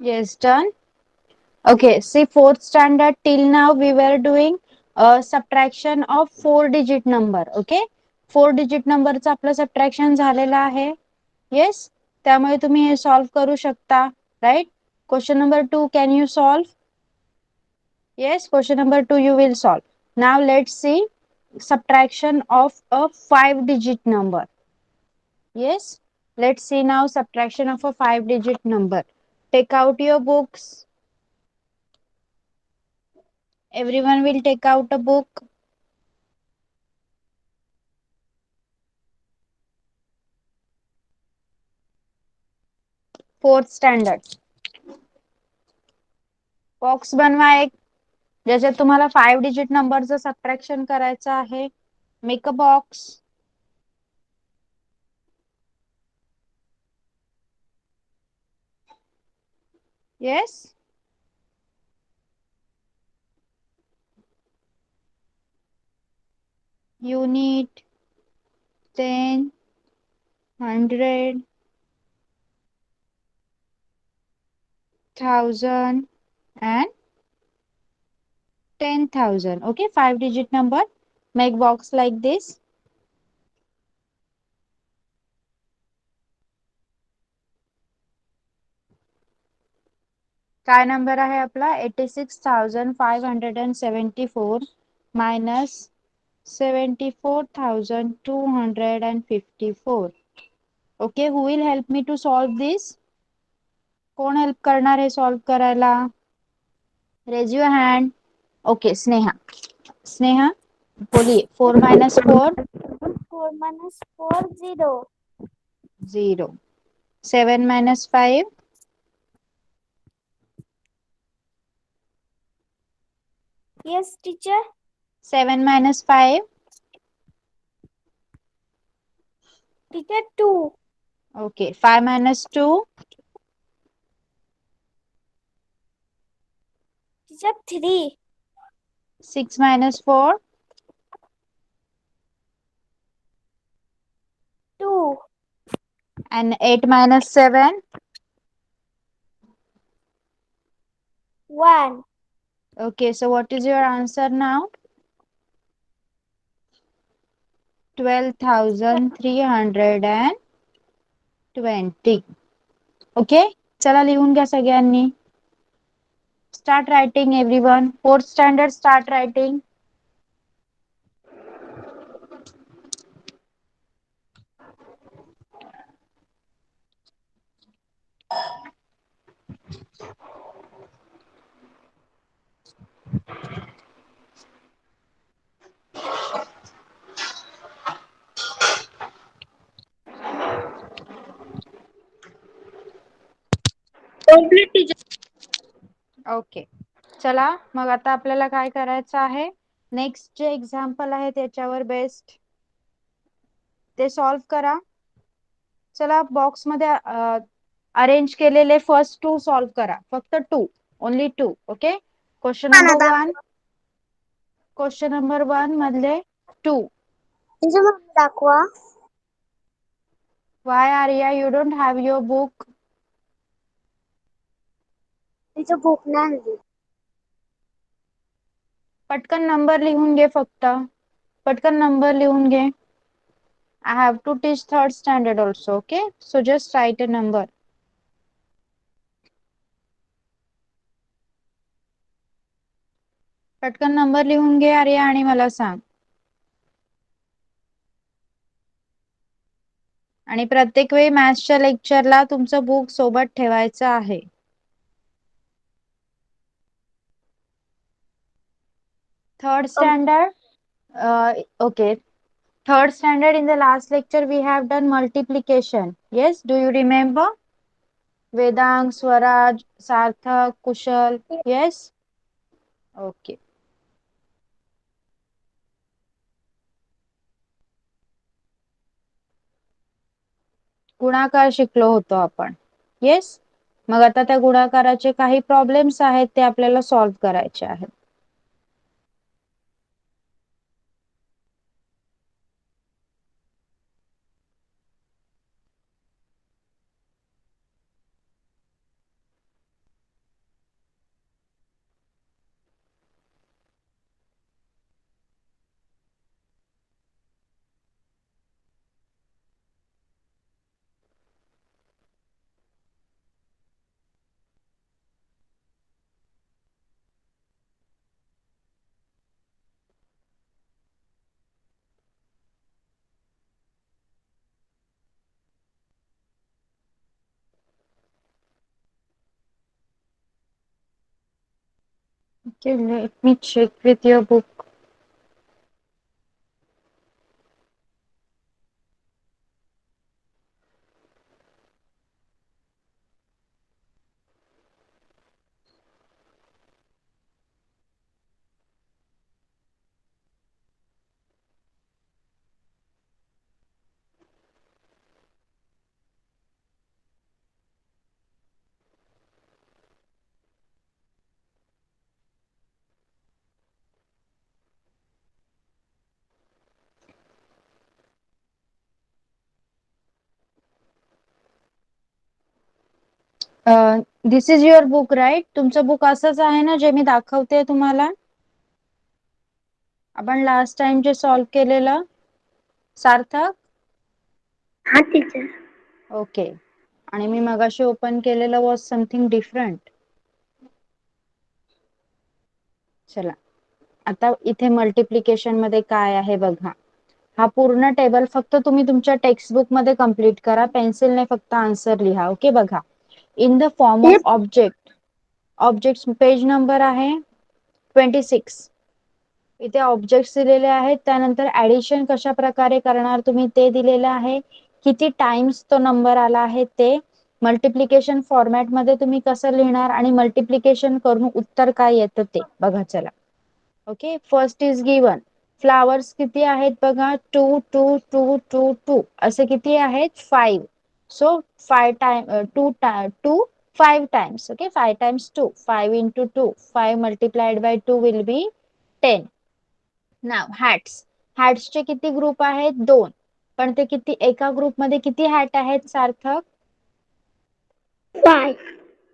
Yes, done. Okay, see fourth standard till now we were doing subtraction of 4 digit number. Okay, 4 digit numberचं आपलं subtraction झालेलं आहे. Yes, त्यामुळे तुम्ही हे solve करू शकता. Right. Question number 2 can you solve? Yes, question number 2 you will solve. Now let's see subtraction of a 5 digit number. Yes, let's see now subtraction of a 5 digit number. Take out your books. Everyone will take out a book. Fourth standard. Box बनवा एक ज्याच्यात तुम्हाला 5 digit नंबरचं subtraction करायचं आहे. Make a box. Yes. You need 10, 100, 1000 and 10,000. Okay, 5 digit number. Make box like this. काय number आहे आपला 86,574 minus 74,254. Okay, who will help me to solve this? कोण हेल्प करणार आहे सॉल्व करायला? Raise your hand. Okay, Sneha. Sneha बोलिए. 4 minus 4 4 minus 4 0. 0. 7 minus 5 Yes, teacher. 7 minus 5 Teacher 2. Okay, 5 minus 2 Teacher 3. 6 minus 4 2. and 8 minus 7. 1. Okay, so what is your answer now? 12,320. Okay, चला लिहून घ्या सगळ्यांनी. Start writing everyone. Fourth standard start writing. Complete, teacher. Okay, चला मग आता आपल्याला काय करायचं आहे. नेक्स्ट जे एक्झाम्पल आहे त्याच्यावर बेस्ट ते सॉल्व करा. चला बॉक्स मध्ये अरेंज केलेले फर्स्ट 2 सॉल्व करा. फक्त 2, only 2. Okay, question number 1. Question number 1 मधले 2. Teacher मला दाखवा. Why Arya you don't have your book? Teacher book नाही आणली. पटकन नंबर लिहून घे फक्त. पटकन नंबर लिहून घे. I have to teach third standard also. Okay, so just write a number. पटकन नंबर लिहून घे आर्या आणि मला सांग. आणि प्रत्येक वेळी मॅथ्सच्या लेक्चरला तुमचं बुक सोबत ठेवायचं आहे. Third standard. Okay. Third standard, in the last lecture we have done multiplication. Yes, do you remember? Vedang, Swaraj, Sarthak, Kushal. Yes. Okay. गुणाकार शिकलो होतो आपण. येस, मग आता त्या गुणाकाराचे काही प्रॉब्लेम्स आहेत ते आपल्याला सॉल्व करायचे आहेत. Okay, let me check with your book. This is your book right. तुमचं बुक असंच आहे ना जे मी दाखवते तुम्हाला, आपण लास्ट टाइम जे सॉल्व केलेलं. सार्थक. हा टीचर. ओके. आणि मी मगाशी ओपन केलेलं वॉज समथिंग डिफरंट. चला आता इथे मल्टिप्लिकेशन मध्ये काय आहे बघा. हा पूर्ण टेबल फक्त तुम्ही तुमच्या टेक्स्टबुक मध्ये कंप्लीट करा. पेन्सिलने फक्त आन्सर लिहा. ओके. बघा, in the form of object page number आहे 26. इथे ऑब्जेक्ट्स दिलेले आहेत. त्यानंतर ऍडिशन कशा प्रकारे करणार तुम्ही ते दिलेलं आहे. किती टाइम्स तो नंबर आला आहे ते. मल्टिप्लिकेशन फॉर्मॅट मध्ये तुम्ही कसं लिहिणार आणि मल्टिप्लिकेशन करून उत्तर काय येतं ते बघा. चला. Okay. First is given. Flowers किती आहेत बघा. 2 2 2 2 2 असे किती आहेत. 5. So 5 time 2 2 5 times. Okay. 5 times 2. 5 into 2. 5 multiplied by 2 will be 10. Now hats. हॅट्सचे किती ग्रुप आहेत. 2. पण ते किती एका ग्रुप मध्ये किती हॅट आहेत सार्थक. 5.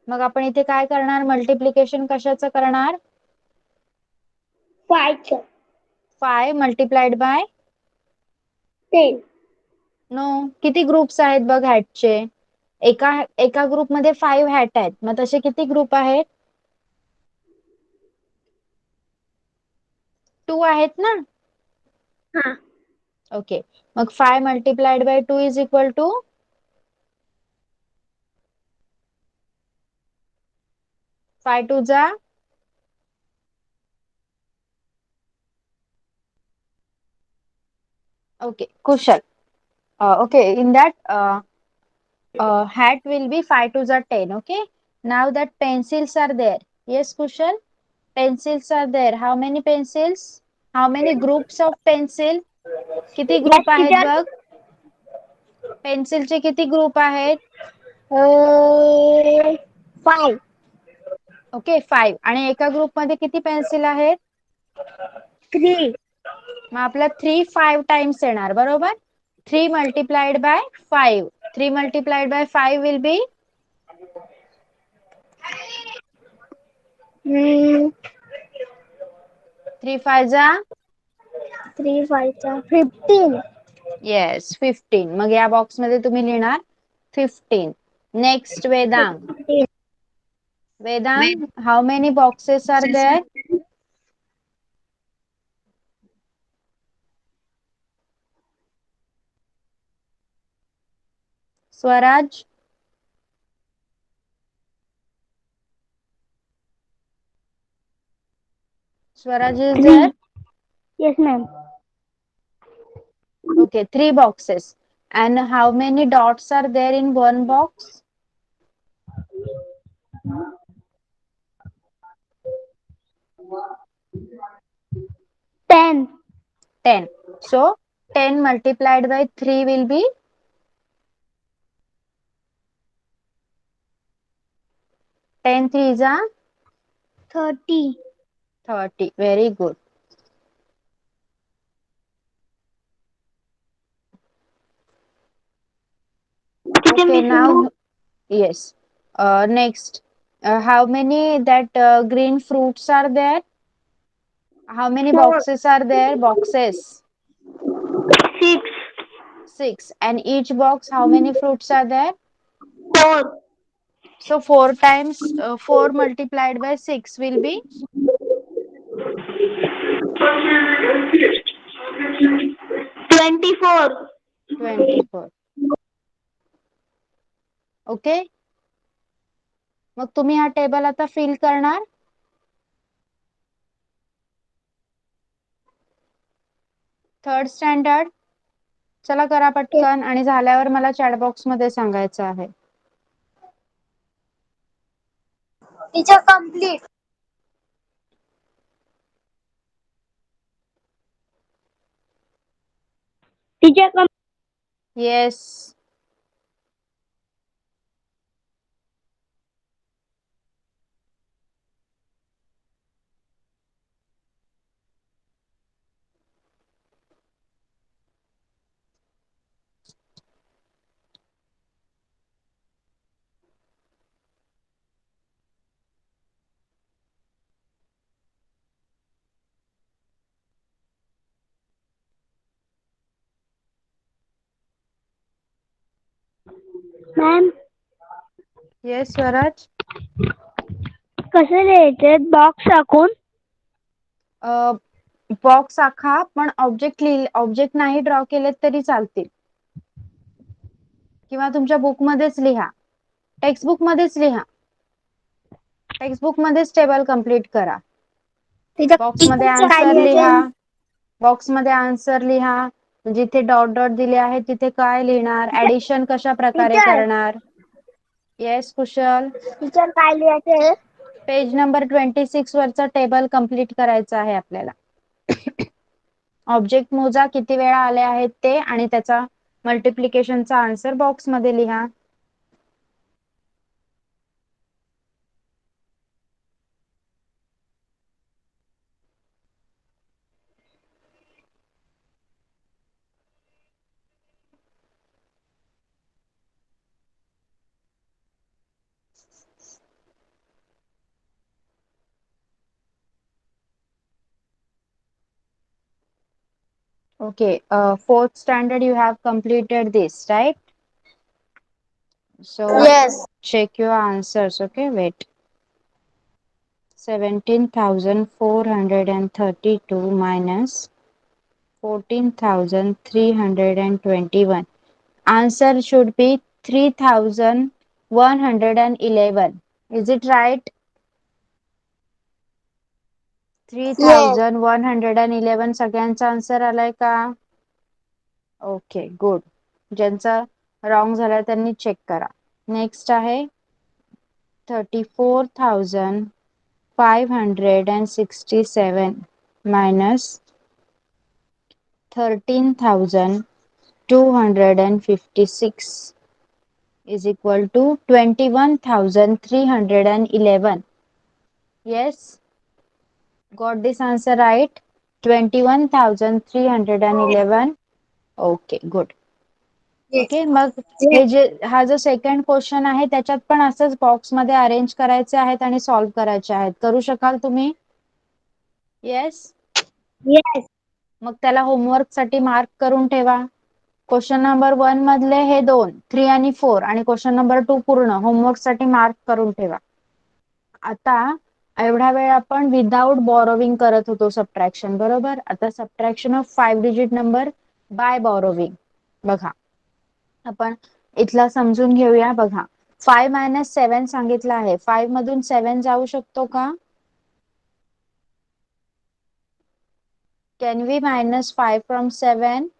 मग आपण इथे काय करणार. मल्टिप्लिकेशन कशाचं करणार. 5 5 मल्टिप्लाइड बाय 10. नो. किती ग्रुप्स आहेत बघ हॅटचे. एका ग्रुप मध्ये 5 हॅट आहेत. मग तसे किती ग्रुप आहेत. 2 आहेत ना. हा. ओके. मग 5 multiplied by 2 is equal to 5 2 जा. Okay. Kushal. Okay, in that hat will be 5 to the 10. Okay. Now that pencils are there. Yes, Kushal. Pencils are there. How many pencils? How many groups of pencil? किती Yes, group आहेत teacher. बघ. पेन्सिलचे किती group आहेत. 5. Okay 5. आणि एका group मध्ये किती pencil आहेत. 3. मग आपला 3 5 टाइम्स येणार बरोबर. 3 multiplied by 5. 3 multiplied by 5 will be 3 5 जा. 3 5 15. येस 15. मग या बॉक्स मध्ये तुम्ही लिहिणार 15. Next Vedang. 15. Vedang, how many boxes are there. Swaraj. Swaraj is there. 3. Yes, ma'am. Okay, 3 boxes. And how many dots are there in one box. 10. 10. So 10 multiplied by 3 will be 10 3s are 30. 30. Very good. Okay, now yes. Next, how many that green fruits are there. How many 4. boxes are there. Boxes 6. 6. And each box how many fruits are there. 4. So 4 times 4 multiplied by 6 will be 24. 24. Okay. मग तुम्ही हा table आता fill करणार. Third standard. चला करा पटकन आणि झाल्यावर मला चॅट बॉक्स मध्ये सांगायचं आहे. Teacher complete. Teacher yes. Ma'am yes Swaraj. कसं लिहायचे बॉक्स टाकून? बॉक्स आखा पण ऑब्जेक्ट नाही ड्रॉ केले तरी चालतील, किंवा तुमच्या बुक मध्येच लिहा. टेक्स्टबुक मध्येच लिहा. टेक्स्टबुक मध्येच टेबल कम्प्लीट करा. बॉक्स मध्ये काय आन्सर लिहा. लिहायचे? बॉक्स मध्ये आन्सर लिहा. जिथे डॉट डॉट दिले आहे तिथे काय लिहिणार, ऍडिशन कशा प्रकारे टीचर करणार. येस कुशल. टीचर काय लिहायचे? पेज नंबर 26 वरचा टेबल कम्प्लीट करायचा आहे आपल्याला. ऑब्जेक्ट मोजा किती वेळा आले आहेत ते, आणि त्याचा मल्टिप्लिकेशनचा आन्सर बॉक्स मध्ये लिहा. Okay, fourth standard you have completed this, right? So Yes. check your answers. Okay, wait. 17,432 minus 14,321. Answer should be 3,111. Is it right? Yes. 3,111 सगळ्यांचा आन्सर आलाय का? Okay good. ज्यांचा रॉंग झाला त्यांनी चेक करा. नेक्स्ट आहे 34,567 minus 13,256 is equal to 21,311. Yes, got this answer right? 21,311. Okay good. Okay, मग हे जे हा जो सेकंड क्वेश्चन आहे त्याच्यात पण असंच बॉक्स मध्ये अरेंज करायचे आहेत आणि सॉल्व्ह करायचे आहेत. करू शकाल तुम्ही? येस. Yes. मग त्याला होमवर्क साठी मार्क करून ठेवा. क्वेश्चन नंबर 1 मधले हे 2, 3 आणि 4, आणि क्वेश्चन नंबर 2 पूर्ण होमवर्क साठी मार्क करून ठेवा. आता एवढा वेळ आपण विदाउट बॉरोविंग करत होतो सबट्रॅक्शन, बरोबर. आता subtraction of 5 digit number by borrowing. बघा आपण इथला समजून घेऊया. बघा 5 - 7 सांगितलं आहे. 5 मधून 7 जाऊ शकतो का? Can we minus 5 from 7?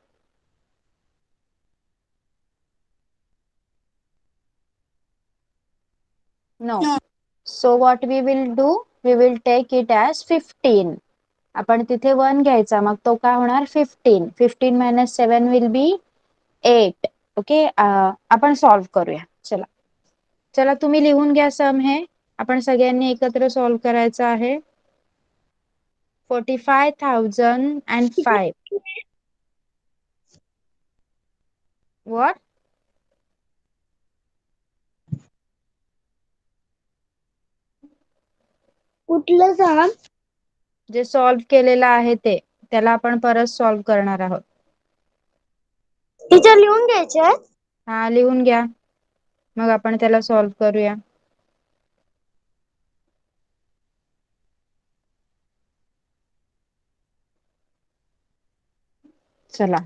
No. So what we will do? We will take it as 15. आपण तिथे 1 घ्यायचा, मग तो काय होणार 15. 15 minus 7 will be 8. ओके, आपण सॉल्व करूया. चला चला तुम्ही लिहून घ्या सम. हे आपण सगळ्यांनी एकत्र सॉल्व करायचं आहे. 45,005. What? कुठलं सांग? जे सॉल्व केलेलं आहे ते, त्याला आपण परत सॉल्व करणार आहोत. टीचर लिहून घ्यायचे? हा लिहून घ्या, मग आपण त्याला सॉल्व करूया. चला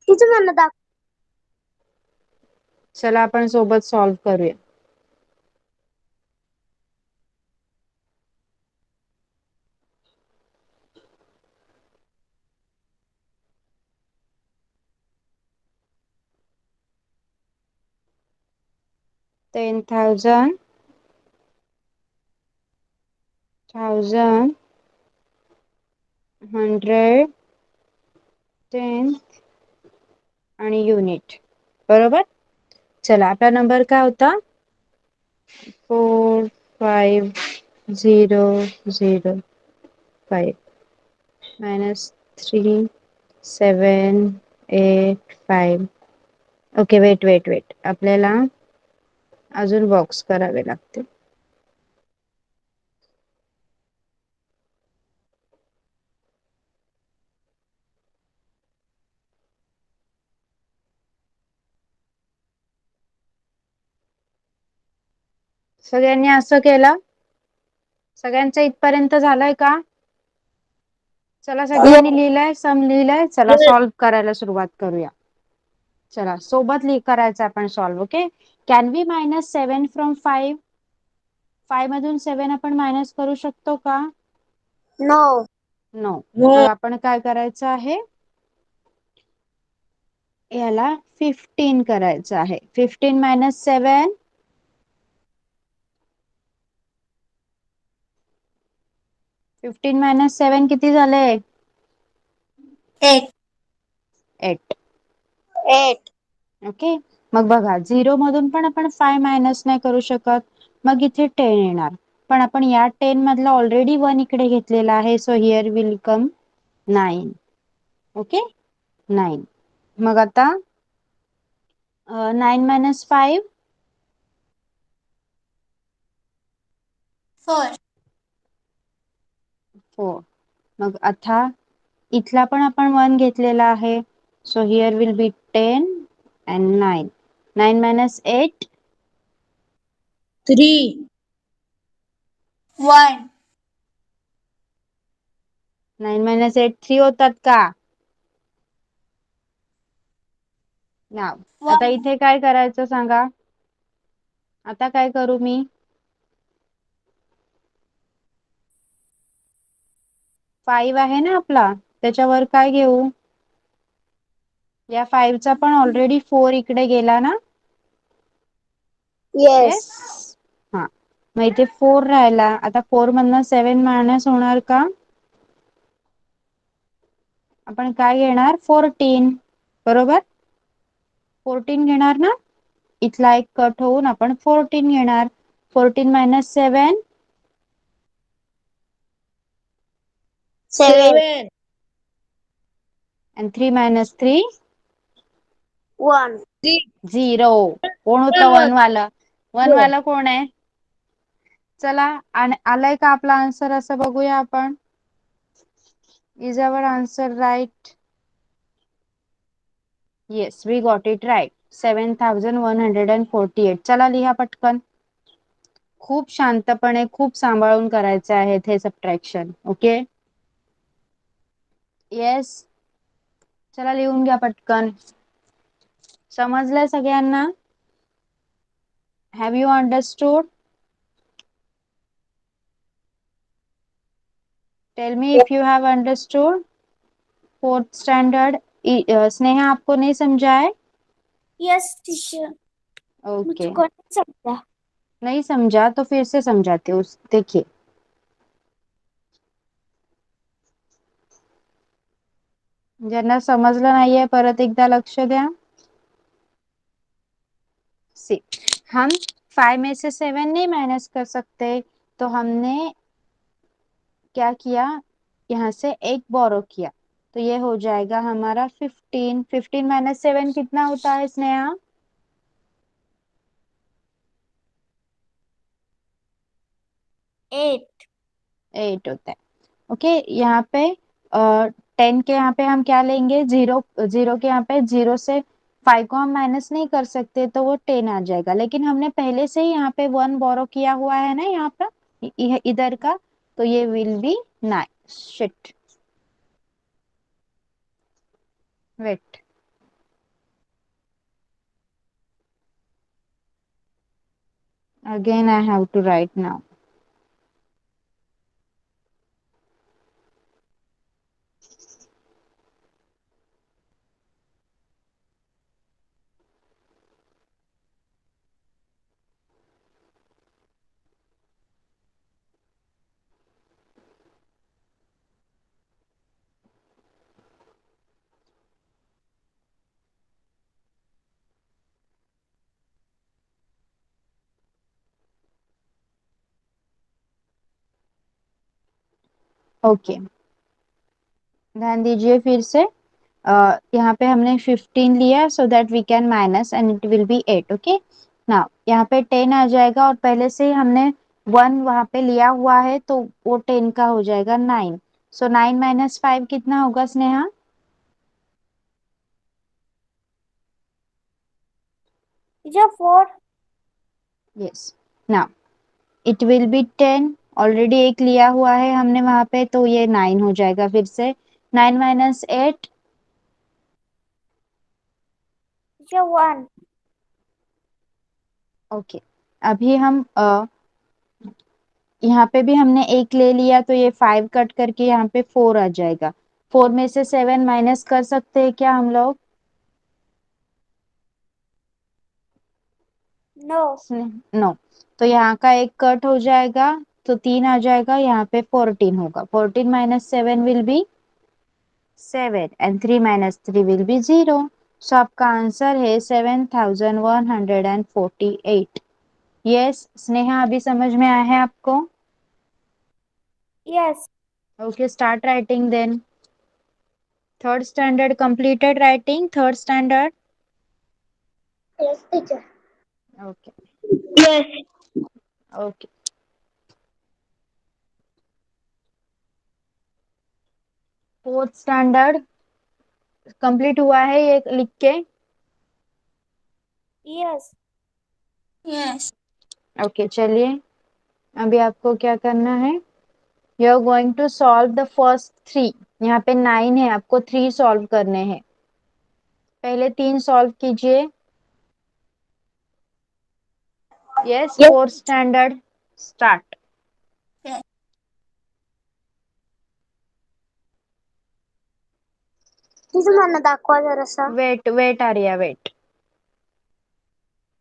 टीचर मला दाखव. चला आपण सोबत सॉल्व करूया. 10,000, 1,000, 100, 10 आणि युनिट. बरोबर. चला आपला नंबर काय होता? 45005 -3785. ओके, वेट आपल्याला अजून बॉक्स करावे लागते. सगळ्यांनी असं केलं? सगळ्यांचं इथपर्यंत झालंय का? चला सगळ्यांनी लिहिलंय, सम लिहिलंय. चला सॉल्व करायला सुरुवात करूया. चला सोबत करायचं आपण solve. Okay. Can we -7 from 5? 5 मधून 7 आपण मायनस करू शकतो का? नो. नो. मग आपण काय करायचं आहे? याला 15 करायचं आहे. 15 - 7, 15 - 7 किती झाले? 8. 8. 8. ओके. मग बघा 0 मधून पण आपण 5 मायनस नाही करू शकत. मग इथे 10 येणार. पण आपण या 10 मधला ऑलरेडी 1 इकडे घेतलेला आहे. So here will come 9. Okay. 9. मग आता 9 - 5, 4. 4. मग आता इथला पण आपण 1 घेतलेला आहे. So here will be 10 and 9. 9 - 8, 3. 1. 9 - 8 3 होतात का? नाव. आता 1. इथे काय करायचं सांगा? आता काय करू मी? 5 आहे ना आपला, त्याच्यावर काय घेऊ? या 5 चा पण ऑलरेडी 4 इकडे गेला ना? येस. येस. हा. मग इथे 4 राहिला. आता 4 मधनं 7 मायनस होणार का? आपण काय घेणार? 14. बरोबर. 14 घेणार ना? इथला एक कट होऊन आपण 14 घेणार. 14 - 7, 7. and 3 - 3, 1. 0. कोण होतं 1 वालं? 1 वालं कोण आहे? चला आलाय का आपला आन्सर असं बघूया आपण. Is our answer right? Yes, we got it right. 7,148. चला लिहा पटकन. खूप शांतपणे, खूप सांभाळून करायचे आहेत हे सबट्रॅक्शन. ओके. येस. चला लिहून घ्या पटकन. समजलंय सगळ्यांना? Have you understood? Tell me if you have understood. 4th standard. Sneha आपको नहीं समझा है? Yes teacher. ओके. मुझको नहीं समझा. नहीं समझा तो फिर से समझाते हो. देखिए, ज्यांना समजलं नाहीये परत एकदा लक्ष द्या. सी, हम 5 में से 7 नहीं माइनस कर सकते, तो हमने क्या किया? यहाँ से एक बोरो किया, तो ये हो जाएगा हमारा 15. 15 - 7 कितना होता है स्नेहा? 8. 8 होता है. ओके. यहाँ पे 10 के यहाँ पे हम क्या लेंगे? 0. 0 के यहाँ पे 0 से 5 को हम माइनस नहीं कर सकते, तो वो 10 आ जाएगा. लेकिन हमने पहले से ही यहाँ पे 1 बोरो किया हुआ है ना, यहाँ पर इधर का, तो ये will be 9. Shit. Wait. Again I have to write now. Okay, ध्यान दीजिए फिर से। यहाँ पे हमने 15 लिया, so that we can minus and it will be 8। Okay, ना यहाँ पे 10 आ जाएगा और पहले से ही हमने 1 वहां पे लिया हुआ है, तो वो 10 का हो जाएगा 9। सो 9 माइनस 5 कितना होगा स्नेहा? टीचर 4. यस, ना इट विल बी 10। ऑलरेडी एक लिया हुआ है हमने वहां पे, तो ये 9 हो जाएगा फिर से। 9 माइनस 8, टीचर 1. ओके। अभी हम यहाँ पे भी हमने एक ले लिया, तो ये 5 कट करके यहाँ पे 4 आ जाएगा। 4 में से 7 माइनस कर सकते हैं क्या हम लोग? नो. नो। तो यहाँ का एक कट हो जाएगा, तो 3 आ जाएगा, यहाँ पे 14 होगा। 14 minus 7 will be 7 end 3 minus 3 will be 0। So आपका आंसर है 7148। यस स्नेहा, अभी समझ में आया है आपको? Yes. Okay, start writing then. Third standard completed writing, third standard. Yes teacher. Okay, yes. Okay. Fourth standard complete हुआ है ये लिख के? यस. यस. ओके, चलिए अभी आपको क्या करना है, you are going to solve the first three. यहाँ पे 9 है, आपको 3 सॉल्व करने हैं। पहले 3 सॉल्व कीजिए। Yes, yes. Fourth standard start. Teacher मला दाखवा जरासा. Wait wait Arya, wait.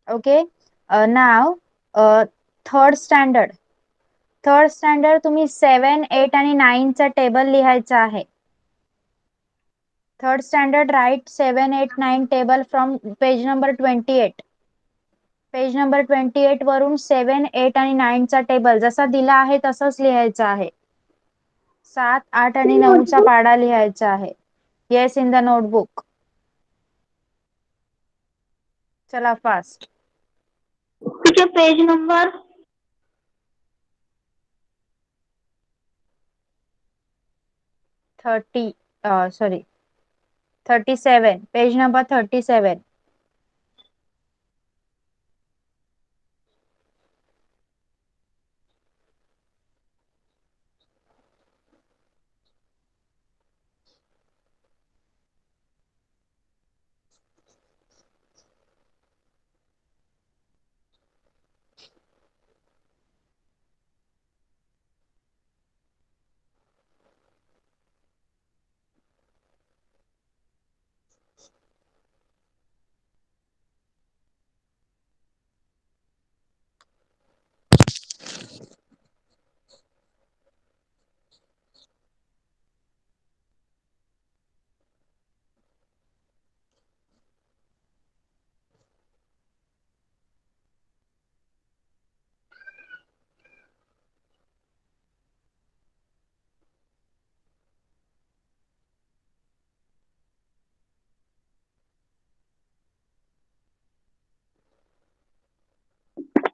Okay, now third standard, third standard तुम्ही 7, 8 आणि 9 चा टेबल लिहायचा आहे। Third standard right 7, 8, 9 table from page number 28। Page number 28 वरून 7, 8 आणि 9 चा टेबल जसा दिला आहे तसंच लिहायचा आहे। 7, 8 आणि 9 चा पाडा लिहायचा आहे। Yes, in the notebook. चला fast. Teacher page number 30, sorry 37, page number 37।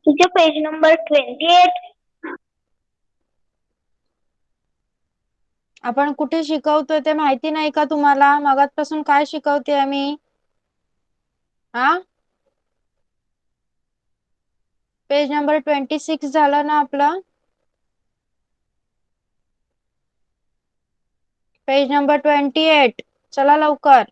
Teacher page number 28. आपण कुठे शिकवतोय ते माहिती नाही का तुम्हाला? मगाचपासून काय शिकवते आम्ही? हा, पेज नंबर 26 झालं ना आपलं? पेज नंबर 28, चला लवकर।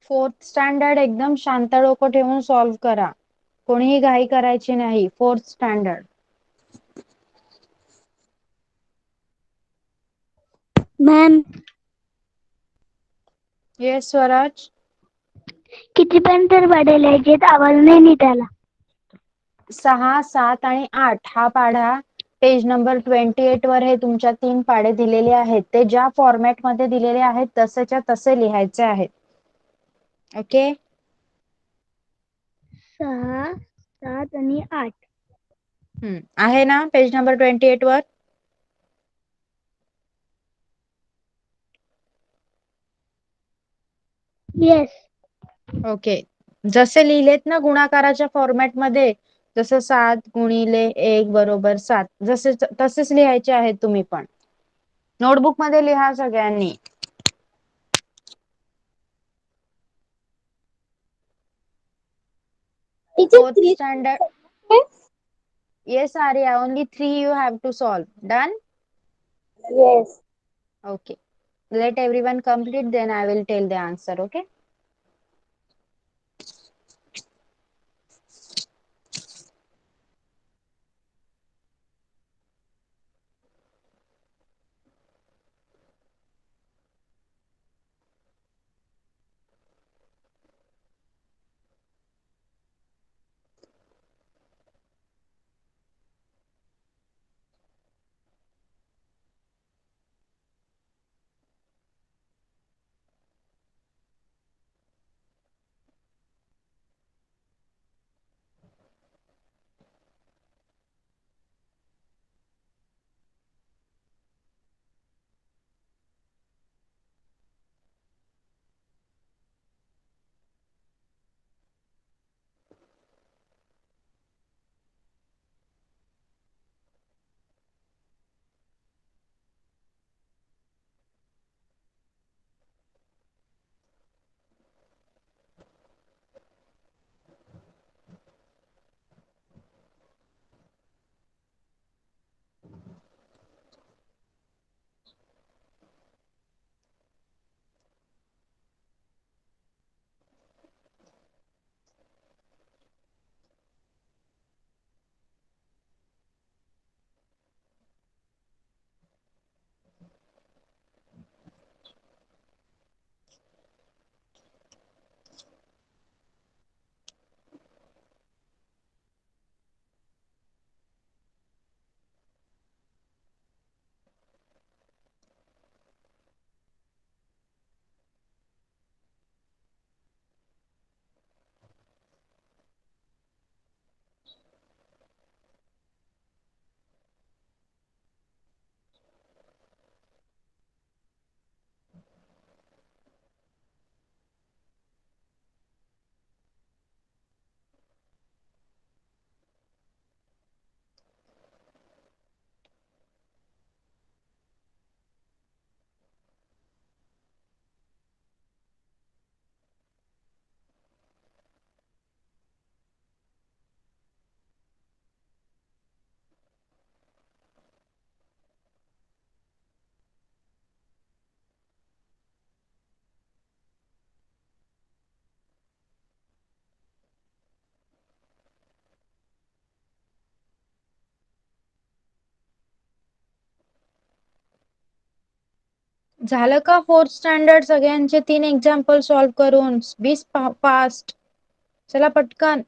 फोर्थ स्टँडर्ड एकदम शांत डोकं ठेवून सॉल्व्ह करा. कोणीही घाई करायची नाही. Fourth standard. Ma'am yes Swaraj. कितीपर्यंत वाढेल याच्यात आवाज नाही नीट आला. 6, 7 आणि 8 हा पाढा पेज नंबर 28 वर हे तुमच्या 3 पाढे दिलेले आहेत. ते ज्या फॉर्मॅट मध्ये दिलेले आहेत तसेच्या तसे लिहायचे आहेत. ओके. 6, 7 आणि 8. आहे ना पेज नंबर 28 वर. येस. ओके. जसे लिहिलेत ना गुणाकाराच्या फॉर्मॅट मध्ये, जसं 7 गुणिले 1 बरोबर 7, जसे तसेच लिहायचे आहेत तुम्ही पण. नोटबुक मध्ये लिहा सगळ्यांनी. Fourth standard. Yes Arya, only 3 you have to solve. Done. Yes. Okay. Let everyone complete, then I will tell the answer. Okay. झालं का फोर्थ स्टँडर्ड सगळ्यांचे 3 एक्झाम्पल सॉल्व्ह करून? 20 फास्ट. चला पटकन.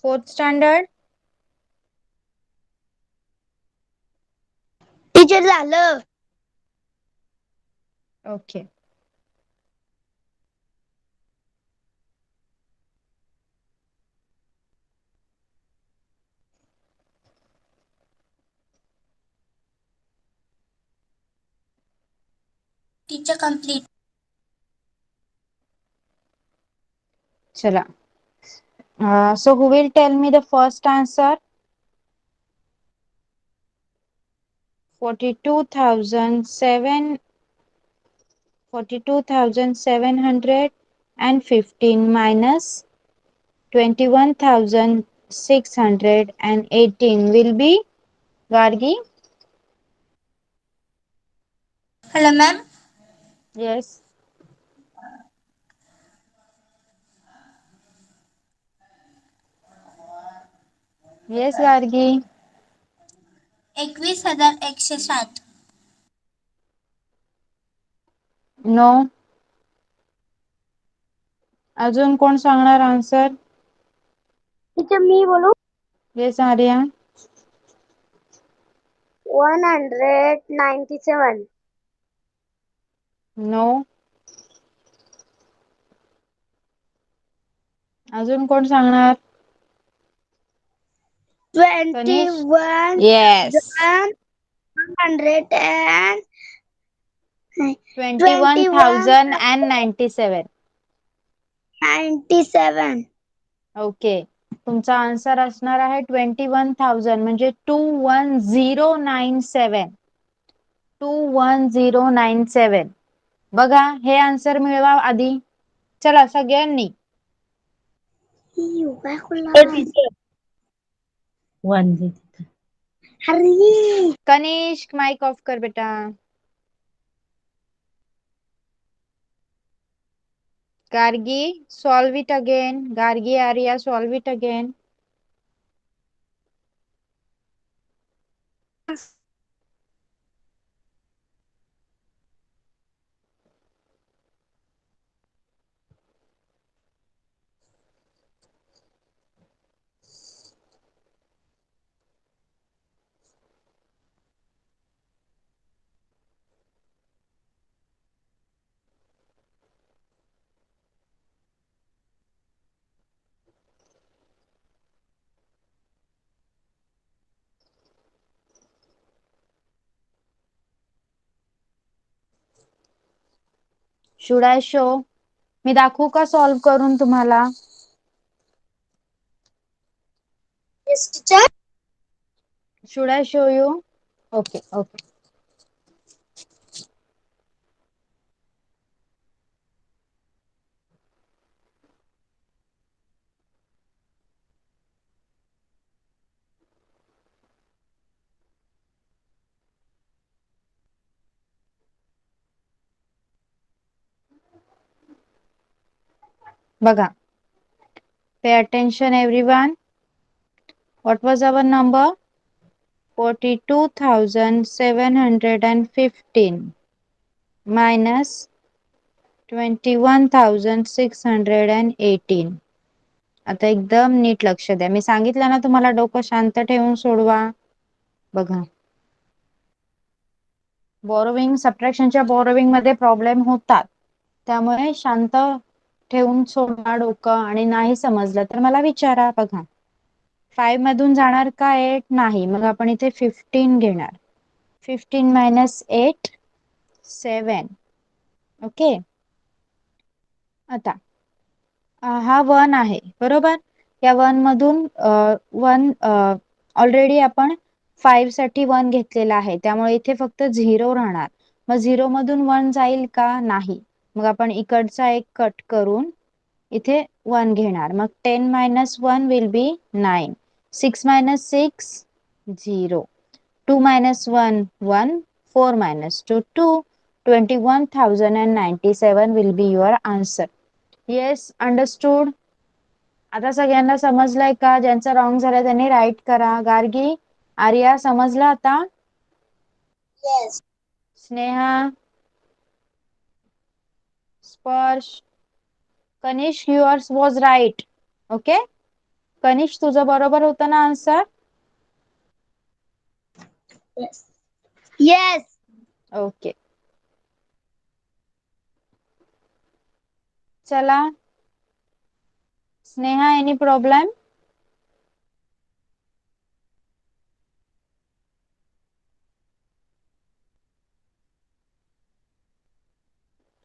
Fourth standard. टीचर झालं. ओके. Teacher complete. चला. So who will tell me the first answer? 42,715 minus 21,618 will be Gargi. Hello ma'am. Yes. Yes Gargi. 21,160. No. अजून कोण सांगणार आन्सर? टीचर मी बोलू. येस आर्या. 197. नो. अजून कोण सांगणार? 21,197. येस. 21,097. 97. ओके. तुमचा आन्सर असणार आहे 21,000 म्हणजे 21097. 21097. बघा हे आन्सर मिळवा आधी. चला सगळ्यांनी. कनिष्क माइक ऑफ कर बेटा. Gargi solve it again. Gargi Arya solve it again. Should I show? मी दाखवू का सॉल्व करून तुम्हाला? Yes, teacher. Should I show you? Okay okay. बघा. Pay attention everyone. What was our number? 42,715 minus 21,618. आता एकदम नीट लक्ष द्या. मी सांगितलं ना तुम्हाला डोकं शांत ठेवून सोडवा. बघा. बोरोविंग सबट्रॅक्शनच्या बोरोविंग मध्ये प्रॉब्लेम होतात. त्यामुळे शांत ठेवून सोडवा डोकं आणि नाही समजलं तर मला विचारा. बघा 5 मधून जाणार का 8? नाही. मग आपण इथे 15 घेणार. 15 minus 8 7. ओके. आता हा 1 आहे बरोबर. या 1 मधून 1 ऑलरेडी आपण 5 साठी 1 घेतलेला आहे त्यामुळे इथे फक्त 0 राहणार. मग 0 मधून 1 जाईल का? नाही. मग आपण इकडचा एक कट करून इथे 1 घेणार. मग 10 minus 1 will be 9. 6 minus 6 0. 2 minus 1 1. 4 minus 2 2. 21,097 will be your answer. Yes understood. आता सगळ्यांना समजलंय का? ज्यांचं रॉंग झालं त्यांनी राईट करा. गार्गी आर्या समजलं आता? Yes. Sneha, Sparsh, Kanishk yours was right. Okay. Kanishk तुझं बरोबर होतं ना आन्सर? Yes. Yes. ओके. चला स्नेहा एनी प्रॉब्लेम?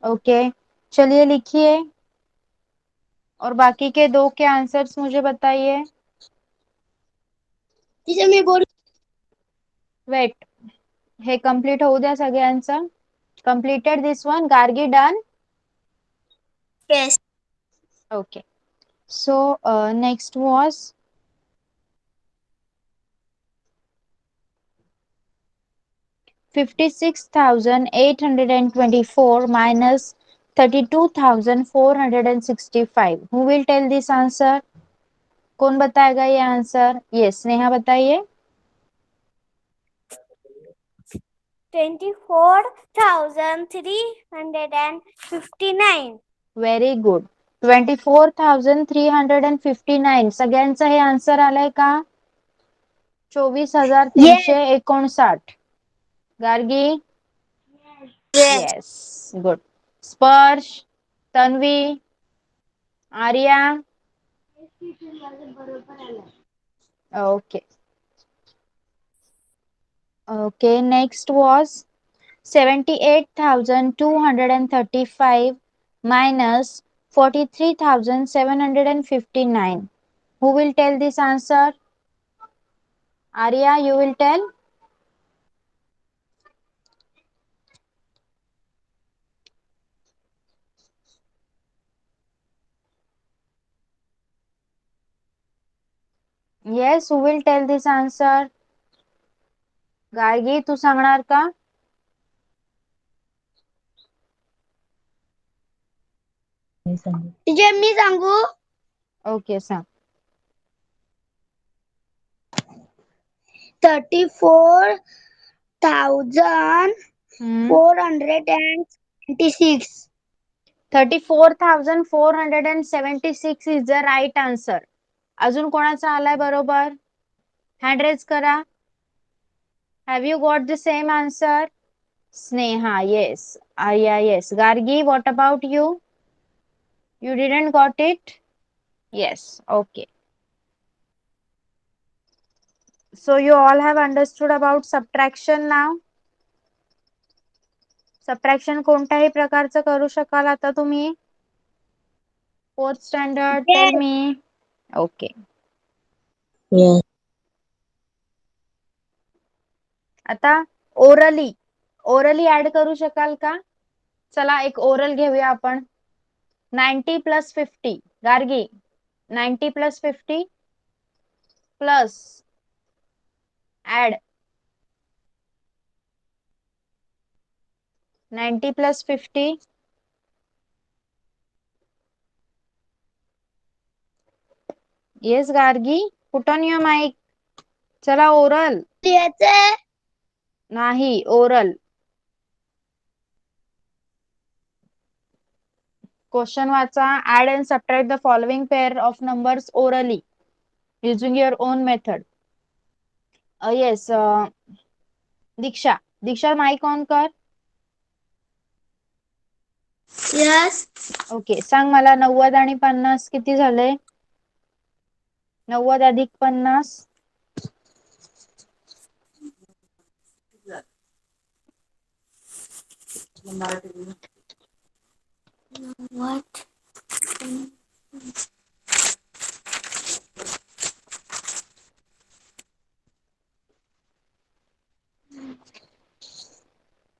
ओके चलिए लिखिए और बाकी के 2 के आंसर्स मुझे बताइए. टीचर मी बोलू. वेट. हे कंप्लीट होऊ द्या सगळ्यांचं. Completed this one. Gargi done? Yes. Okay. So next was 56,824 minus 32,465. Who will tell this answer? कौन बताएगा ये आंसर? यस, स्नेहा बताइए. 24,359. Very good. 24,359 सगळ्यांचं हे आन्सर आलंय का? 24,359. Gargi? Yes, good. Sparsh, Tanvi, Arya? Okay. Okay, next was 78,235 minus 43,759. Who will tell this answer? Arya, you will tell? Yes, who will tell this answer? Gargi, तू सांगणार का? टीचर मी सांगू? ओके, सांग. 34,476. 34,476 is the right answer. अजून कोणाचा आलाय बरोबर? हँड रेज करा. Have you got the same answer? Sneha, yes. Arya, yes. Gargi, what about you? You didn't got it? Yes. Okay. So you all have understood about subtraction now? Subtraction कोणत्याही प्रकारचं करू शकाल आता तुम्ही? Fourth standard, tell Yes. me. Okay. Yes. आता orally add करू शकाल का? चला एक ओरल घेऊया आपण. 90 plus 50. Gargi, 90 plus 50 plus add 90 plus 50. Yes Gargi, put on your mic. चला ओरल. नाही, ओरल. क्वेश्चन वाचा. Add and subtract the following pair of numbers orally using your own method. Yes, Diksha mic on कर. यस. ओके, सांग मला 90 आणि 50 किती झाले? 90 अधिक 50. What?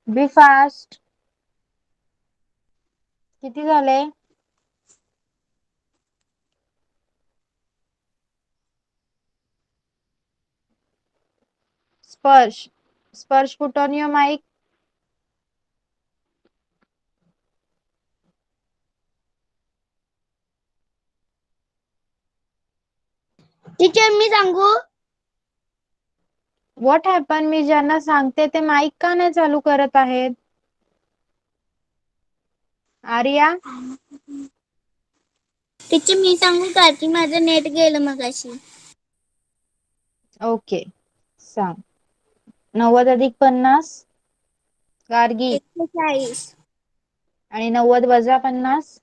Be fast. किती झाले? Sparsh put on your mic. Teacher मी सांगू? What happen? मी ज्यांना सांगते ते माइक का नाही चालू करत आहेत? आर्या? टीचर मी सांगू का की माझं नेट गेलं मगाशी. ओके, सांग. 90 अधिक 50. गार्गी. 140. आणि 90 वजा 50.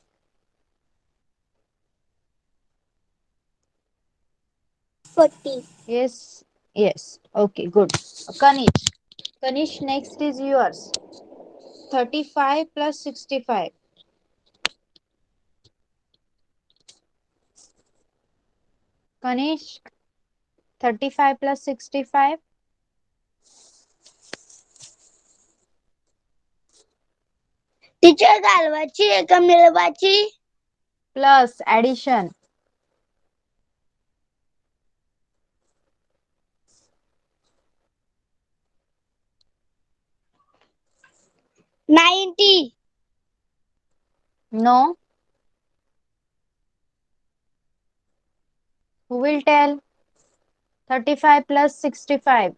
40. Yes. Okay, good. Kanish, next is yours. 35 plus 65. Kanish, 35 plus 65. Teacher घालवाची आहे का मिळवाची? Plus addition. 90. No. Who will tell? 35 plus 65.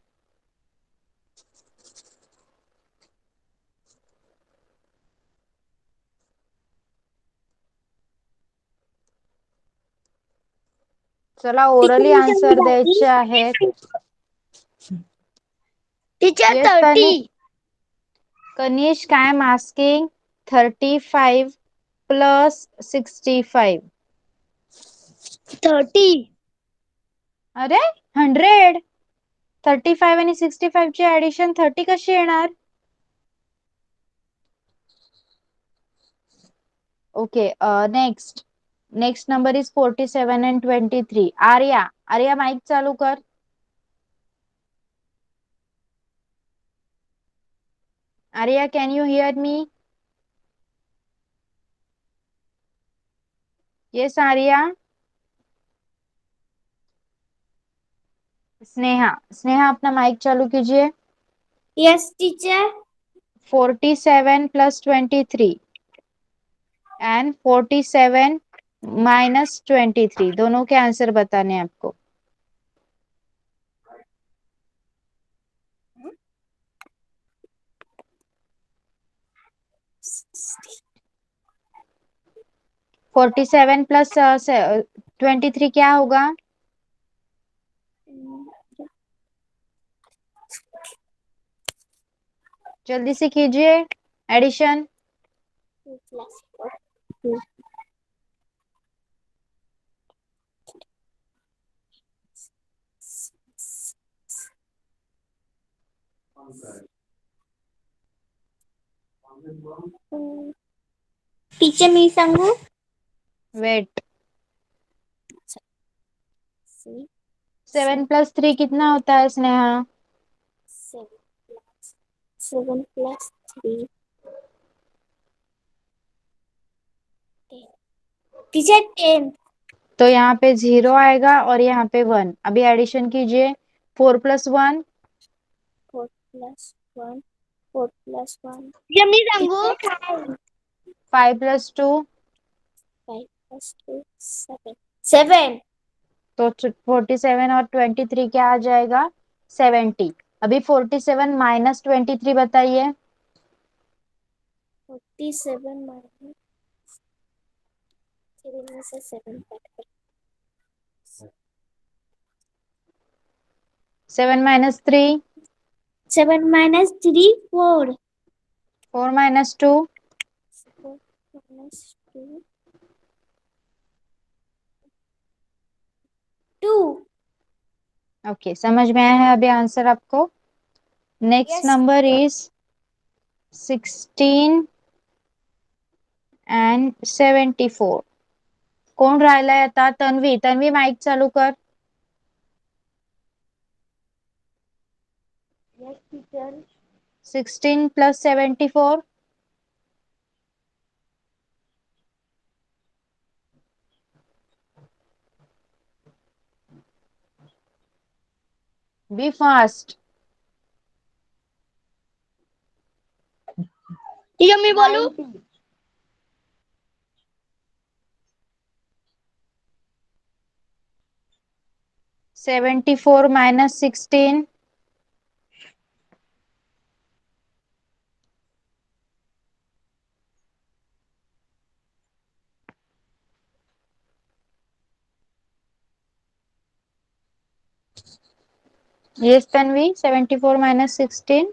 चला ओरली आन्सर द्यायचे आहेत. Teacher yes 30. Kanishk, I am asking 35 plus 65. 30. अरे 100. 35 आणि 65 ची ऍडिशन 30 कशी येणार? Okay next number is 47 and 23. Arya mic चालू कर. Arya, can you hear me? Yes, Arya. Sneha अपना माइक चालू कीजिए. Yes, teacher. 47 plus 23 and 47 minus 23 दोनों के आंसर बताने हैं आपको. 47 प्लस 23 क्या होगा? जल्दी से कीजिए एडिशन. 'टीचर मी सांगू? वेट. 7 plus 3 कितना होता है स्नेहा? 7 plus 3. टीचर 10. तो यहाँ पे 0 आएगा और यहाँ पे 1. अभी एडिशन कीजिए. 4 plus 1. 4 plus 1. 4 plus 1. टीचर मी सांगू? 5 plus 2. 5 plus 2. 7. 7. तो 47 और 23 क्या आ जाएगा? 70. अभी 47 माइनस 23 बताइए. 47 minus 3 से 7 cut 7 minus 3. 7 minus 3 4. 4 minus 2. 4 minus 2 2. Okay समझ में आया है अभी आंसर आपको. Next number is 16 and 74. कोण राहिलाय आता? तन्वी माइक चालू कर. Yes, teacher. 16 plus 74. Be fast. Teacher मी बोलू? 74 minus 16. Yes, Tanvi. 74 minus 16.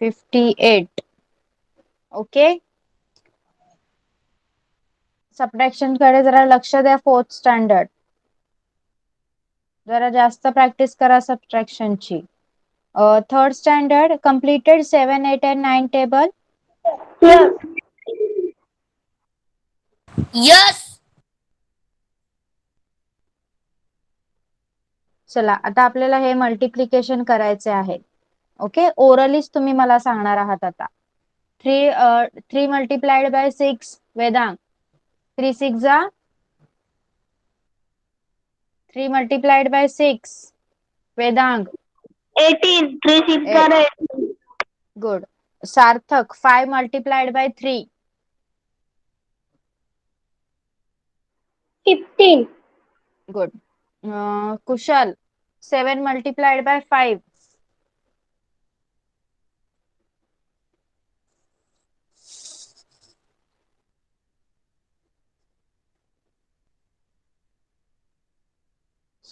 58. Okay. Subtraction कडे जरा लक्ष द्या. 4th standard. जरा जास्त प्रॅक्टिस करा सबट्रॅक्शनची. 3rd standard completed 7, 8 and 9 table. Yes. Yes. चला आता आपल्याला हे मल्टिप्लिकेशन करायचे आहे. ओके, ओरलीच तुम्ही मला सांगणार आहात आता. 3 मल्टिप्लाइड बाय 6 वेदांग. 3 6 जा 3 multiplied by 6 Vedang. 18. 3 6 are 18. Good. Sarthak 5 multiplied bye 3. 15. Good. Kushal 7 multiplied by 5.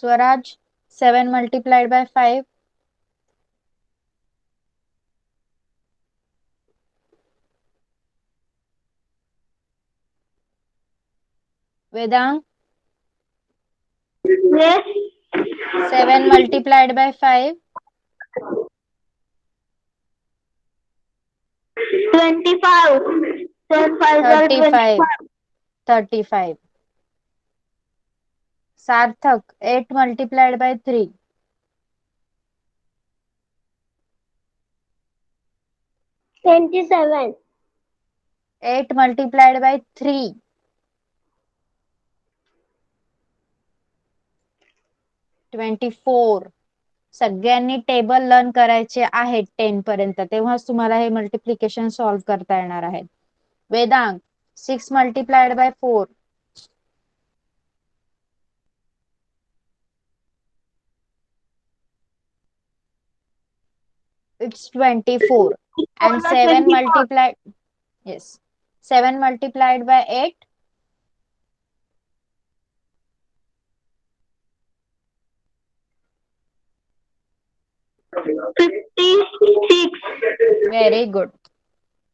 Swaraj 7 multiplied by 5. Vedang Yes. 7 multiplied by 5. 25. 7 5 are 35. 25. 35. Sarthak 8 multiplied by 3. 27. 8 multiplied by 3. 24. सगळ्यांनी टेबल लर्न करायचे आहेत 10 पर्यंत, तेव्हाच तुम्हाला हे मल्टिप्लिकेशन सॉल्व्ह करता येणार आहे. वेदांग 6 multiplied by 4. It's 24. And 7 24. multiplied, yes, 7 multiplied by 8. 56. Very good.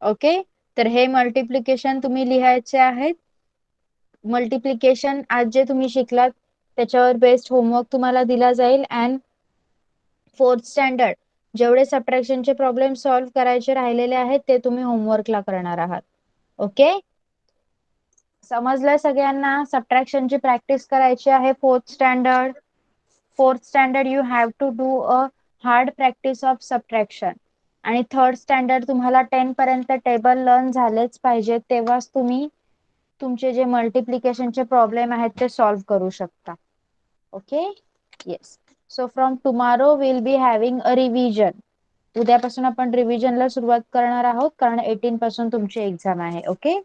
Okay, तर हे मल्टिप्लिकेशन तुम्ही लिहायचे आहेत. मल्टिप्लिकेशन आज जे तुम्ही शिकलात त्याच्यावर बेस्ड होमवर्क तुम्हाला दिला जाईल. अँड 4th स्टँडर्ड जेवढे सबट्रॅक्शनचे प्रॉब्लेम सॉल्व्ह करायचे राहिलेले आहेत ते तुम्ही होमवर्कला करणार आहात. ओके, समजलं सगळ्यांना? सबट्रॅक्शनची प्रॅक्टिस करायची आहे 4th standard. 4th standard you have to do a hard practice of subtraction. आणि 3rd स्टँडर्ड तुम्हाला 10 पर्यंत टेबल लर्न झालेच पाहिजे, तेव्हाच तुम्ही तुमचे जे मल्टिप्लिकेशनचे प्रॉब्लेम आहेत ते सॉल्व्ह करू शकता. Okay, yes. So from tomorrow will be having a revision. उद्यापासून आपण रिव्हिजनला सुरुवात करणार आहोत कारण 18 पासून तुमची एक्झाम आहे. Okay,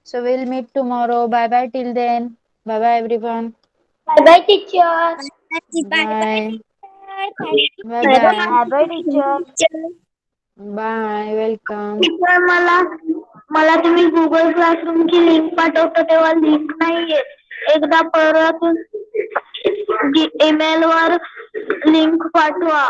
so will meet tomorrow. Bye bye till then. Bye bye everyone. Bye bye, teacher. Bye bye, bye teacher. Bye. Bye bye bye, teacher. Bye. Welcome. Teacher मला तुम्ही गुगल क्लासरूमची लिंक पाठवता तेव्हा लिंक नाहीये. एकदा परत email वर link पाठवा.